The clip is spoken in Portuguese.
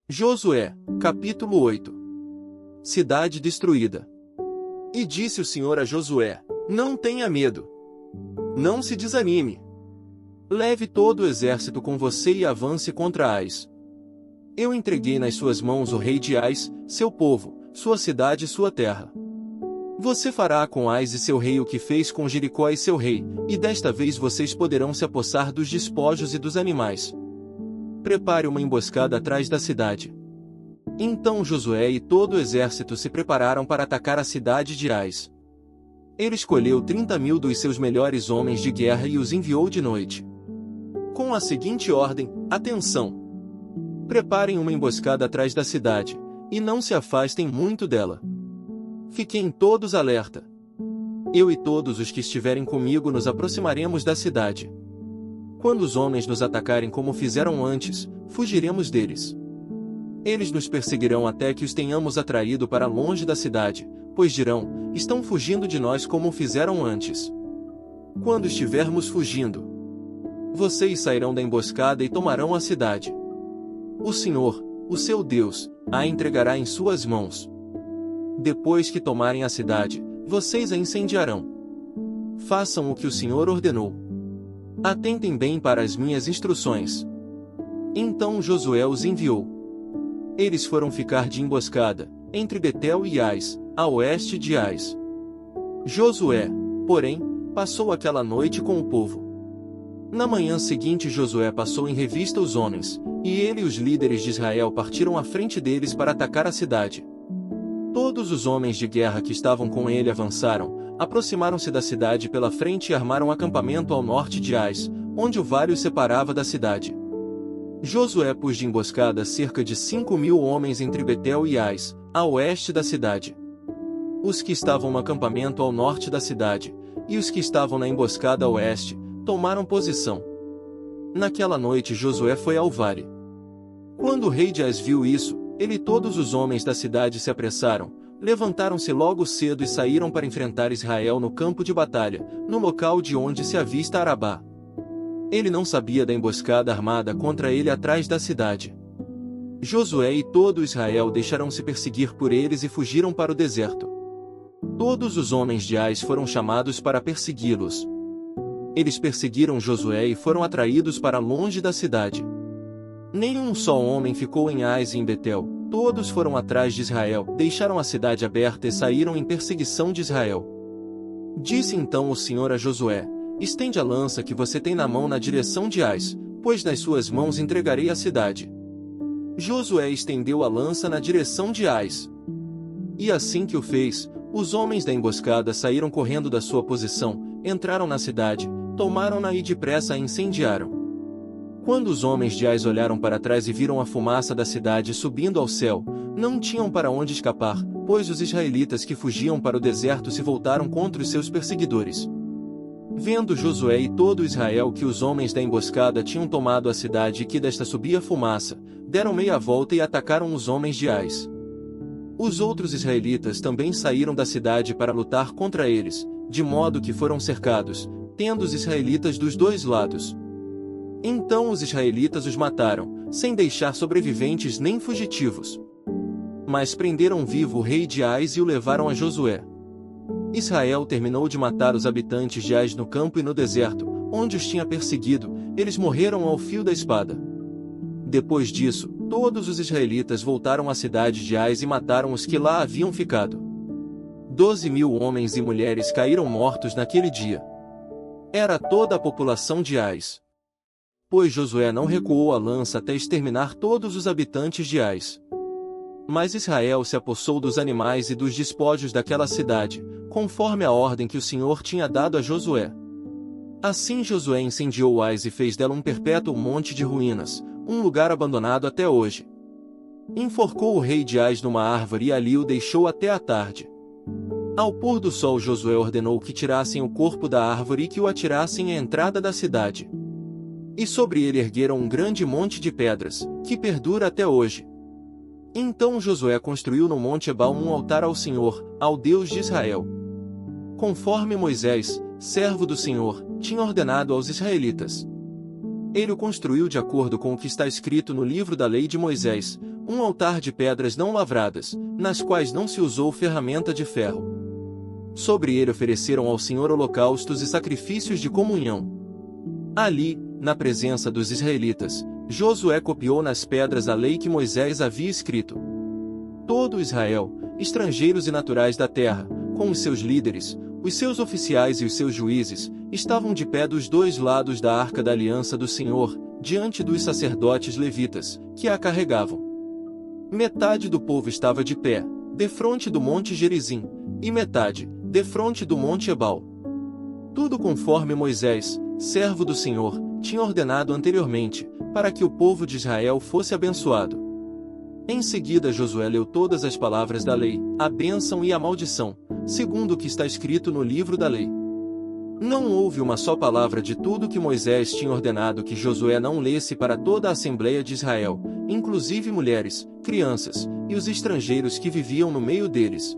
Josué, capítulo 8. Cidade destruída. E disse o Senhor a Josué: Não tenha medo. Não se desanime. Leve todo o exército com você e avance contra Ais. Eu entreguei nas suas mãos o rei de Ais, seu povo, sua cidade e sua terra. Você fará com Ais e seu rei o que fez com Jericó e seu rei, e desta vez vocês poderão se apossar dos despojos e dos animais. Prepare uma emboscada atrás da cidade. Então Josué e todo o exército se prepararam para atacar a cidade de Ais. Ele escolheu 30.000 dos seus melhores homens de guerra e os enviou de noite. Com a seguinte ordem: atenção! Preparem uma emboscada atrás da cidade, e não se afastem muito dela. Fiquem todos alerta. Eu e todos os que estiverem comigo nos aproximaremos da cidade. Quando os homens nos atacarem como fizeram antes, fugiremos deles. Eles nos perseguirão até que os tenhamos atraído para longe da cidade, pois dirão: estão fugindo de nós como fizeram antes. Quando estivermos fugindo, vocês sairão da emboscada e tomarão a cidade. O Senhor, o seu Deus, a entregará em suas mãos. Depois que tomarem a cidade, vocês a incendiarão. Façam o que o Senhor ordenou. Atentem bem para as minhas instruções. Então Josué os enviou. Eles foram ficar de emboscada, entre Betel e Ais, a oeste de Ais. Josué, porém, passou aquela noite com o povo. Na manhã seguinte Josué passou em revista os homens, e ele e os líderes de Israel partiram à frente deles para atacar a cidade. Todos os homens de guerra que estavam com ele avançaram, aproximaram-se da cidade pela frente e armaram acampamento ao norte de Ais, onde o vale os separava da cidade. Josué pôs de emboscada cerca de 5.000 homens entre Betel e Ais, a oeste da cidade. Os que estavam no acampamento ao norte da cidade, e os que estavam na emboscada a oeste, tomaram posição. Naquela noite Josué foi ao vale. Quando o rei de Ais viu isso, ele e todos os homens da cidade se apressaram, levantaram-se logo cedo e saíram para enfrentar Israel no campo de batalha, no local de onde se avista Arabá. Ele não sabia da emboscada armada contra ele atrás da cidade. Josué e todo Israel deixaram-se perseguir por eles e fugiram para o deserto. Todos os homens de Ais foram chamados para persegui-los. Eles perseguiram Josué e foram atraídos para longe da cidade. Nenhum só homem ficou em Ais e em Betel, todos foram atrás de Israel, deixaram a cidade aberta e saíram em perseguição de Israel. Disse então o Senhor a Josué: Estende a lança que você tem na mão na direção de Ais, pois nas suas mãos entregarei a cidade. Josué estendeu a lança na direção de Ais. E assim que o fez, os homens da emboscada saíram correndo da sua posição, entraram na cidade, tomaram-na e depressa a incendiaram. Quando os homens de Ais olharam para trás e viram a fumaça da cidade subindo ao céu, não tinham para onde escapar, pois os israelitas que fugiam para o deserto se voltaram contra os seus perseguidores. Vendo Josué e todo Israel que os homens da emboscada tinham tomado a cidade e que desta subia fumaça, deram meia volta e atacaram os homens de Ais. Os outros israelitas também saíram da cidade para lutar contra eles, de modo que foram cercados, tendo os israelitas dos dois lados. Então os israelitas os mataram, sem deixar sobreviventes nem fugitivos. Mas prenderam vivo o rei de Ais e o levaram a Josué. Israel terminou de matar os habitantes de Ais no campo e no deserto, onde os tinha perseguido, eles morreram ao fio da espada. Depois disso, todos os israelitas voltaram à cidade de Ais e mataram os que lá haviam ficado. 12.000 homens e mulheres caíram mortos naquele dia. Era toda a população de Ais. Pois Josué não recuou a lança até exterminar todos os habitantes de Ais. Mas Israel se apossou dos animais e dos despojos daquela cidade, conforme a ordem que o Senhor tinha dado a Josué. Assim Josué incendiou Ais e fez dela um perpétuo monte de ruínas, um lugar abandonado até hoje. Enforcou o rei de Ais numa árvore e ali o deixou até a tarde. Ao pôr do sol Josué ordenou que tirassem o corpo da árvore e que o atirassem à entrada da cidade. E sobre ele ergueram um grande monte de pedras, que perdura até hoje. Então Josué construiu no monte Ebal um altar ao Senhor, ao Deus de Israel. Conforme Moisés, servo do Senhor, tinha ordenado aos israelitas. Ele o construiu de acordo com o que está escrito no livro da lei de Moisés, um altar de pedras não lavradas, nas quais não se usou ferramenta de ferro. Sobre ele ofereceram ao Senhor holocaustos e sacrifícios de comunhão. Ali, na presença dos israelitas, Josué copiou nas pedras a lei que Moisés havia escrito. Todo Israel, estrangeiros e naturais da terra, com os seus líderes, os seus oficiais e os seus juízes, estavam de pé dos dois lados da arca da aliança do Senhor, diante dos sacerdotes levitas, que a carregavam. Metade do povo estava de pé, defronte do monte Gerizim, e metade, defronte do monte Ebal. Tudo conforme Moisés, servo do Senhor, tinha ordenado anteriormente, para que o povo de Israel fosse abençoado. Em seguida Josué leu todas as palavras da lei, a bênção e a maldição, segundo o que está escrito no livro da lei. Não houve uma só palavra de tudo que Moisés tinha ordenado que Josué não lesse para toda a Assembleia de Israel, inclusive mulheres, crianças, e os estrangeiros que viviam no meio deles.